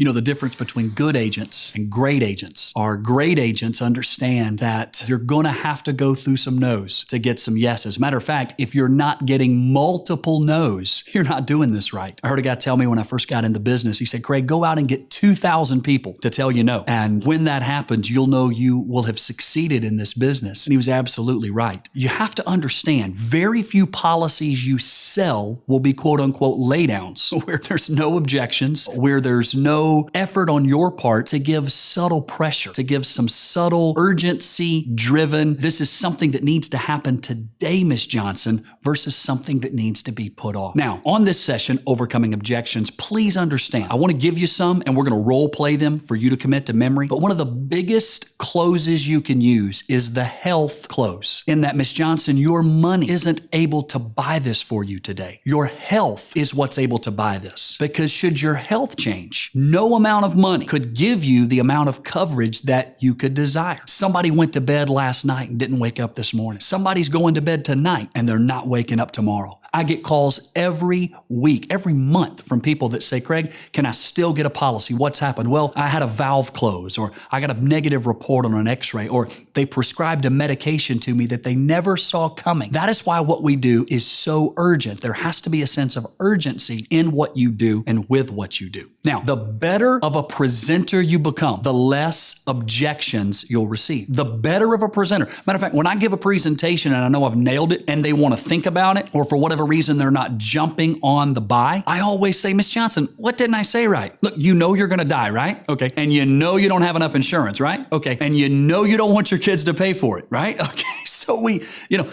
You know, the difference between good agents and great agents are great agents understand that you're going to have to go through some no's to get some yeses. Matter of fact, if you're not getting multiple no's, you're not doing this right. I heard a guy tell me when I first got into business, he said, Craig, go out and get 2,000 people to tell you no. And when that happens, you'll know you will have succeeded in this business. And he was absolutely right. You have to understand, very few policies you sell will be quote unquote laydowns, where there's no objections, where there's no effort on your part to give subtle pressure, to give some subtle urgency driven. This is something that needs to happen today, Miss Johnson, versus something that needs to be put off. Now, on this session, Overcoming Objections, please understand, I want to give you some and we're going to role play them for you to commit to memory. But one of the biggest closes you can use is the health close. In that, Miss Johnson, your money isn't able to buy this for you today. Your health is what's able to buy this. Because should your health change, no amount of money could give you the amount of coverage that you could desire. Somebody went to bed last night and didn't wake up this morning. Somebody's going to bed tonight and they're not waking up tomorrow. I get calls every week, every month from people that say, Craig, can I still get a policy? What's happened? Well, I had a valve close, or I got a negative report on an x-ray, or they prescribed a medication to me that they never saw coming. That is why what we do is so urgent. There has to be a sense of urgency in what you do and with what you do. Now, the better of a presenter you become, the less objections you'll receive. The better of a presenter. Matter of fact, when I give a presentation and I know I've nailed it and they want to think about it, or for whatever reason they're not jumping on the buy, I always say, Miss Johnson, what didn't I say right? Look, you know you're going to die, right? Okay. And you know you don't have enough insurance, right? Okay. And you know you don't want your kids to pay for it, right? Okay. So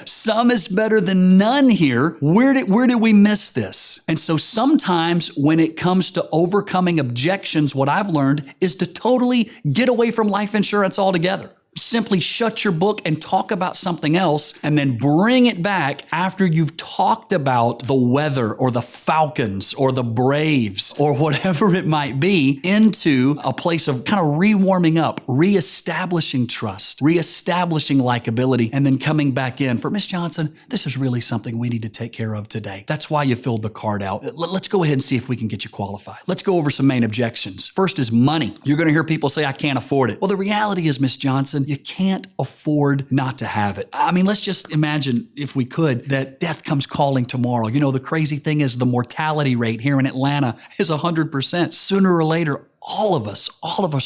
some is better than none here. Where did we miss this? And so sometimes when it comes to overcoming objections, what I've learned is to totally get away from life insurance altogether. Simply shut your book and talk about something else, and then bring it back after you've talked about the weather or the Falcons or the Braves or whatever it might be, into a place of kind of rewarming up, reestablishing trust, reestablishing likability, and then coming back in for, Miss Johnson, this is really something we need to take care of today. That's why you filled the card out. Let's go ahead and see if we can get you qualified. Let's go over some main objections. First is money. You're going to hear people say, I can't afford it. Well, the reality is, Miss Johnson, you can't afford not to have it. I mean, let's just imagine, if we could, that death comes calling tomorrow. You know, the crazy thing is the mortality rate here in Atlanta is 100%. Sooner or later, all of us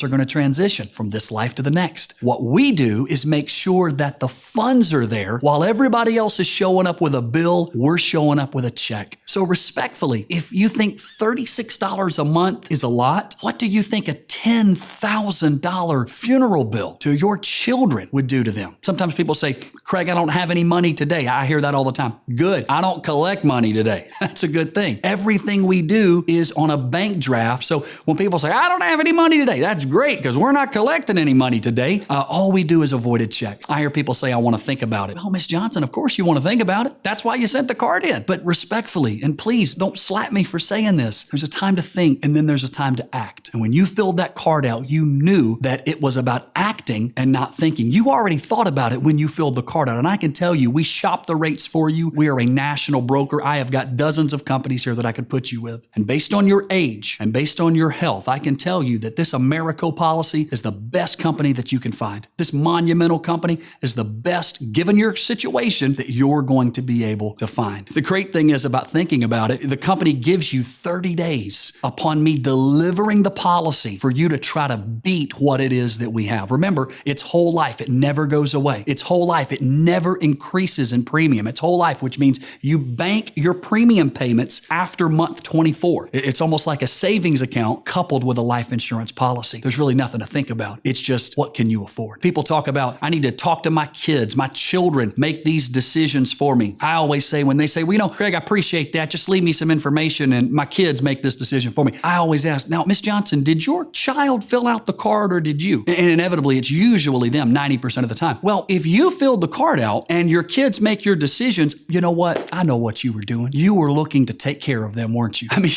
are going to transition from this life to the next. What we do is make sure that the funds are there. While everybody else is showing up with a bill, we're showing up with a check. So respectfully, if you think $36 a month is a lot, what do you think a $10,000 funeral bill to your children would do to them? Sometimes people say, Craig, I don't have any money today. I hear that all the time. Good. I don't collect money today. That's a good thing. Everything we do is on a bank draft. So when people say, I don't have any money today, that's great, because we're not collecting any money today. All we do is avoid a check. I hear people say, I want to think about it. Oh, Miss Johnson, of course you want to think about it. That's why you sent the card in. But respectfully, and please don't slap me for saying this, there's a time to think and then there's a time to act. And when you filled that card out, you knew that it was about acting and not thinking. You already thought about it when you filled the card out. And I can tell you, we shop the rates for you. We are a national broker. I have got dozens of companies here that I could put you with. And based on your age and based on your health, I can tell you that this Americo policy is the best company that you can find. This monumental company is the best, given your situation, that you're going to be able to find. The great thing is about thinking about it, the company gives you 30 days upon me delivering the policy for you to try to beat what it is that we have. Remember, it's whole life. It never goes away. It's whole life. It never increases in premium. It's whole life, which means you bank your premium payments after month 24. It's almost like a savings account coupled with a life insurance policy. There's really nothing to think about. It's just, what can you afford? People talk about, I need to talk to my kids, my children, make these decisions for me. I always say, when they say, well, Craig, I appreciate that. Just leave me some information and my kids make this decision for me. I always ask, now, Miss Johnson, did your child fill out the card or did you? And inevitably, it's usually them 90% of the time. Well, if you filled the card out and your kids make your decisions, you know what? I know what you were doing. You were looking to take care of them, weren't you? I mean,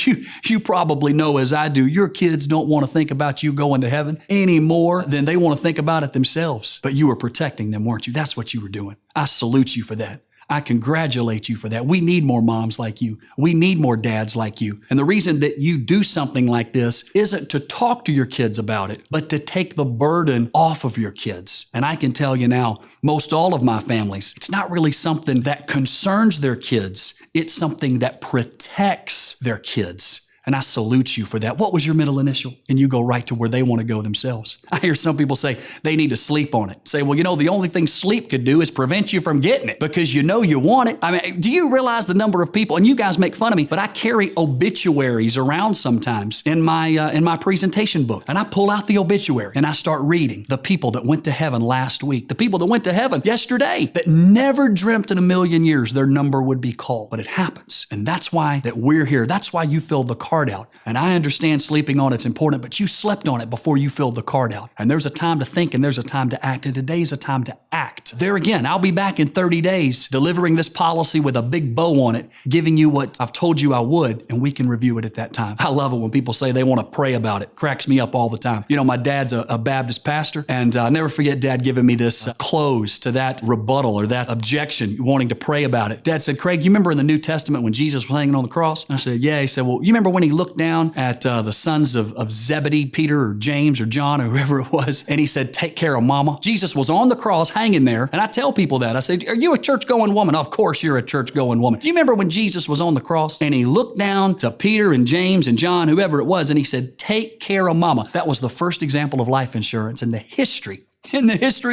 you probably know, as I do, your kids don't want to think about you going to heaven any more than they want to think about it themselves. But you were protecting them, weren't you? That's what you were doing. I salute you for that. I congratulate you for that. We need more moms like you. We need more dads like you. And the reason that you do something like this isn't to talk to your kids about it, but to take the burden off of your kids. And I can tell you now, most all of my families, it's not really something that concerns their kids. It's something that protects their kids. And I salute you for that. What was your middle initial? And you go right to where they want to go themselves. I hear some people say they need to sleep on it. Say, well, the only thing sleep could do is prevent you from getting it because you want it. I mean, do you realize the number of people, and you guys make fun of me, but I carry obituaries around sometimes in my presentation book. And I pull out the obituary and I start reading the people that went to heaven last week, the people that went to heaven yesterday that never dreamt in a million years their number would be called. But it happens. And that's why that we're here. That's why you filled the card out. And I understand sleeping on it's important, but you slept on it before you filled the card out. And there's a time to think and there's a time to act. And today's a time to act. There again, I'll be back in 30 days delivering this policy with a big bow on it, giving you what I've told you I would, and we can review it at that time. I love it when people say they want to pray about it. Cracks me up all the time. My dad's a Baptist pastor, and I'll never forget Dad giving me this close to that rebuttal or that objection, wanting to pray about it. Dad said, Craig, you remember in the New Testament when Jesus was hanging on the cross? And I said, yeah. He said, well, you remember when he looked down at the sons of Zebedee, Peter or James or John or whoever it was, and he said, take care of mama. Jesus was on the cross hanging there, and I tell people that. I said, are you a church-going woman? Of course you're a church-going woman. Do you remember when Jesus was on the cross and he looked down to Peter and James and John, whoever it was, and he said, take care of mama? That was the first example of life insurance in the history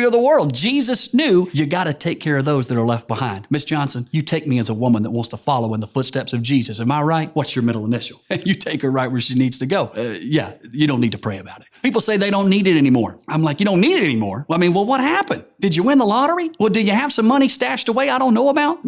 of the world. Jesus knew you got to take care of those that are left behind. Miss Johnson, you take me as a woman that wants to follow in the footsteps of Jesus. Am I right? What's your middle initial? You take her right where she needs to go. Yeah, you don't need to pray about it. People say they don't need it anymore. I'm like, you don't need it anymore? Well, what happened? Did you win the lottery? Well, did you have some money stashed away I don't know about?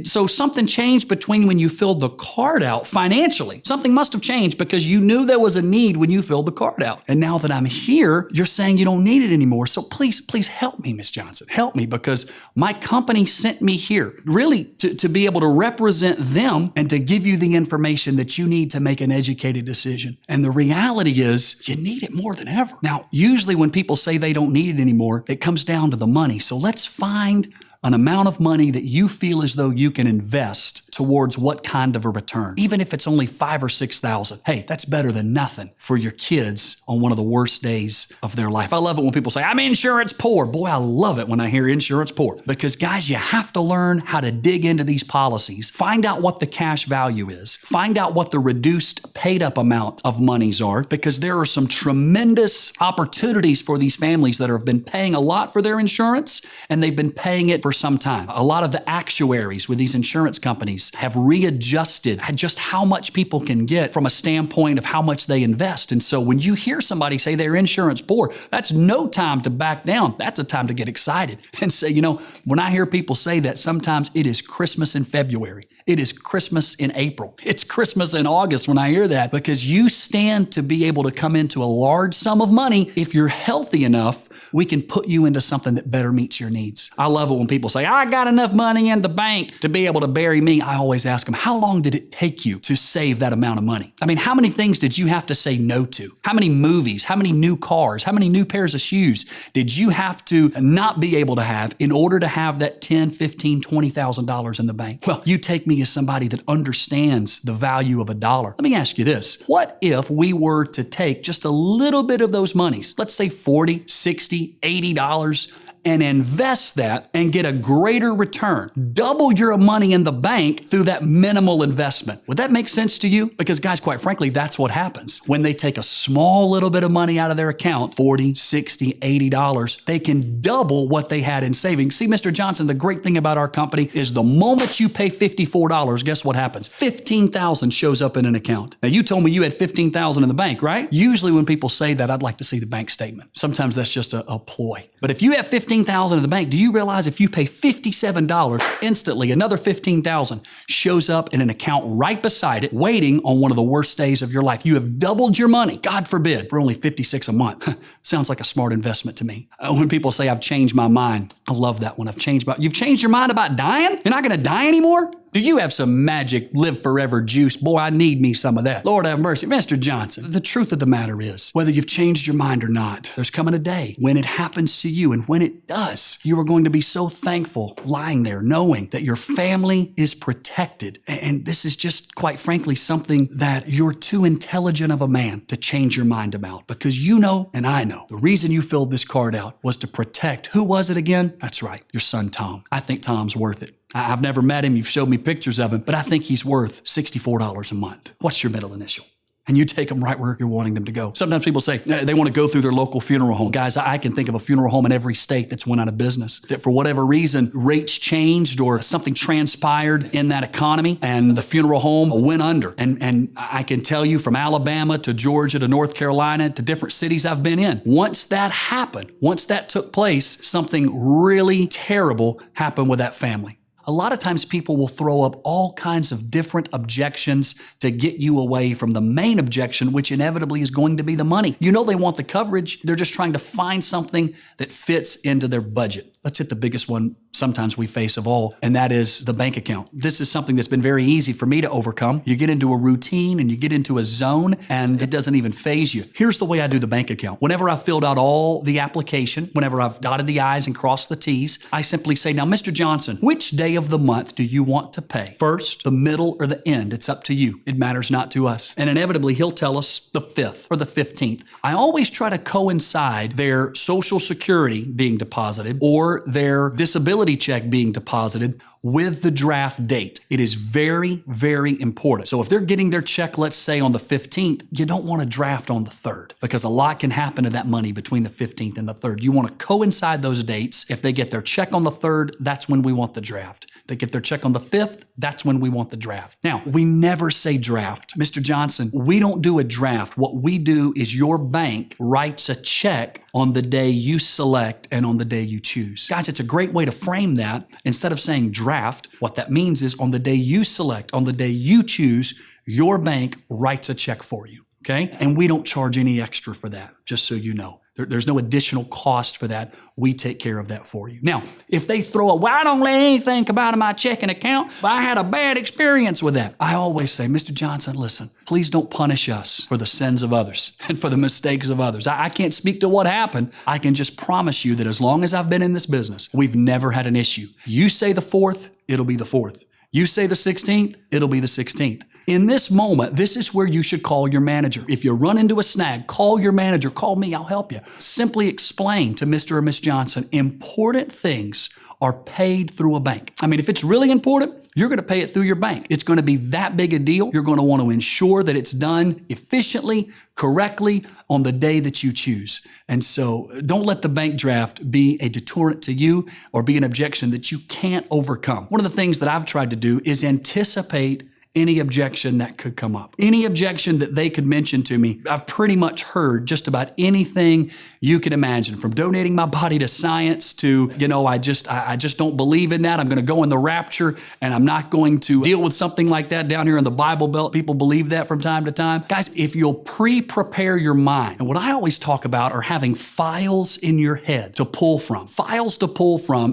So something changed between when you filled the card out financially. Something must have changed because you knew there was a need when you filled the card out. And now that I'm here, you're saying you don't need it anymore. So please help me, Miss Johnson. Help me, because my company sent me here really to be able to represent them and to give you the information that you need to make an educated decision. And the reality is you need it more than ever. Now, usually when people say they don't need it anymore, it comes down to the money. So let's find an amount of money that you feel as though you can invest towards what kind of a return. Even if it's only $5,000 or $6,000. Hey, that's better than nothing for your kids on one of the worst days of their life. I love it when people say, I'm insurance poor. Boy, I love it when I hear insurance poor. Because guys, you have to learn how to dig into these policies, find out what the cash value is, find out what the reduced paid up amount of monies are, because there are some tremendous opportunities for these families that have been paying a lot for their insurance and they've been paying it for some time. A lot of the actuaries with these insurance companies have readjusted just how much people can get from a standpoint of how much they invest. And so when you hear somebody say they're insurance poor, that's no time to back down. That's a time to get excited and say, when I hear people say that, sometimes it is Christmas in February. It is Christmas in April. It's Christmas in August when I hear that, because you stand to be able to come into a large sum of money. If you're healthy enough, we can put you into something that better meets your needs. I love it when people say, I got enough money in the bank to be able to bury me. I always ask them, how long did it take you to save that amount of money? I mean, how many things did you have to say no to? How many movies? How many new cars? How many new pairs of shoes did you have to not be able to have in order to have that $10,000, $15,000, $20,000 in the bank? Well, you take me as somebody that understands the value of a dollar. Let me ask you this. What if we were to take just a little bit of those monies, let's say $40, $60, $80, and invest that and get a greater return? Double your money in the bank through that minimal investment. Would that make sense to you? Because guys, quite frankly, that's what happens. When they take a small little bit of money out of their account, $40, $60, $80, they can double what they had in savings. See, Mr. Johnson, the great thing about our company is the moment you pay $54, guess what happens? $15,000 shows up in an account. Now, you told me you had $15,000 in the bank, right? Usually when people say that, I'd like to see the bank statement. Sometimes that's just a ploy. But if you have $15,000 in the bank, do you realize if you pay $57, instantly another $15,000 shows up in an account right beside it, waiting on one of the worst days of your life? You have doubled your money, God forbid, for only $56 a month. Sounds like a smart investment to me. When people say I've changed my mind, I love that one. You've changed your mind about dying? You're not going to die anymore? Do you have some magic live forever juice? Boy, I need me some of that. Lord have mercy. Mr. Johnson, the truth of the matter is, whether you've changed your mind or not, there's coming a day when it happens to you. And when it does, you are going to be so thankful lying there knowing that your family is protected. And this is just, quite frankly, something that you're too intelligent of a man to change your mind about, because you know, and I know, the reason you filled this card out was to protect, who was it again? That's right, your son, Tom. I think Tom's worth it. I've never met him. You've showed me pictures of him, but I think he's worth $64 a month. What's your middle initial? And you take them right where you're wanting them to go. Sometimes people say they want to go through their local funeral home. Guys, I can think of a funeral home in every state that's went out of business, that for whatever reason, rates changed or something transpired in that economy and the funeral home went under. And I can tell you from Alabama to Georgia to North Carolina to different cities I've been in, once that happened, once that took place, something really terrible happened with that family. A lot of times people will throw up all kinds of different objections to get you away from the main objection, which inevitably is going to be the money. You know they want the coverage. They're just trying to find something that fits into their budget. Let's hit the biggest one sometimes we face of all, and that is the bank account. This is something that's been very easy for me to overcome. You get into a routine and you get into a zone and it doesn't even faze you. Here's the way I do the bank account. Whenever I've filled out all the application, whenever I've dotted the I's and crossed the T's, I simply say, now, Mr. Johnson, which day of the month do you want to pay? First, the middle, or the end? It's up to you. It matters not to us. And inevitably, he'll tell us the 5th or the 15th. I always try to coincide their Social Security being deposited or their disability check being deposited with the draft date. It is very, very important. So if they're getting their check, let's say on the 15th, you don't want to draft on the 3rd because a lot can happen to that money between the 15th and the 3rd. You want to coincide those dates. If they get their check on the 3rd, that's when we want the draft. If they get their check on the 5th, that's when we want the draft. Now, we never say draft. Mr. Johnson, we don't do a draft. What we do is your bank writes a check on the day you select and on the day you choose. Guys, it's a great way to frame that. Instead of saying draft, what that means is on the day you select, on the day you choose, your bank writes a check for you, okay? And we don't charge any extra for that, just so you know. There's no additional cost for that. We take care of that for you. Now, if they throw a, well, I don't let anything come out of my checking account, I had a bad experience with that. I always say, Mr. Johnson, listen, please don't punish us for the sins of others and for the mistakes of others. I can't speak to what happened. I can just promise you that as long as I've been in this business, we've never had an issue. You say the 4th, it'll be the 4th. You say the 16th, it'll be the 16th. In this moment, this is where you should call your manager. If you run into a snag, call your manager, call me, I'll help you. Simply explain to Mr. or Miss Johnson, important things are paid through a bank. I mean, if it's really important, you're going to pay it through your bank. It's going to be that big a deal. You're going to want to ensure that it's done efficiently, correctly on the day that you choose. And so don't let the bank draft be a deterrent to you or be an objection that you can't overcome. One of the things that I've tried to do is anticipate any objection that could come up. Any objection that they could mention to me, I've pretty much heard just about anything you can imagine, from donating my body to science to, I just don't believe in that. I'm going to go in the rapture and I'm not going to deal with something like that down here in the Bible Belt. People believe that from time to time. Guys, if you'll pre-prepare your mind, and what I always talk about are having files in your head to pull from,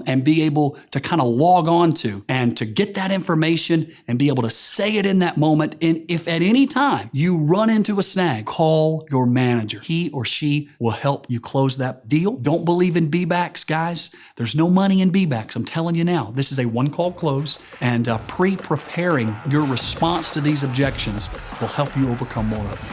and be able to kind of log on to and to get that information and be able to say it in that moment. And if at any time you run into a snag, call your manager. He or she will help you close that deal. Don't believe in B-backs, guys. There's no money in B-backs. I'm telling you now, this is a one-call close, and pre-preparing your response to these objections will help you overcome more of them.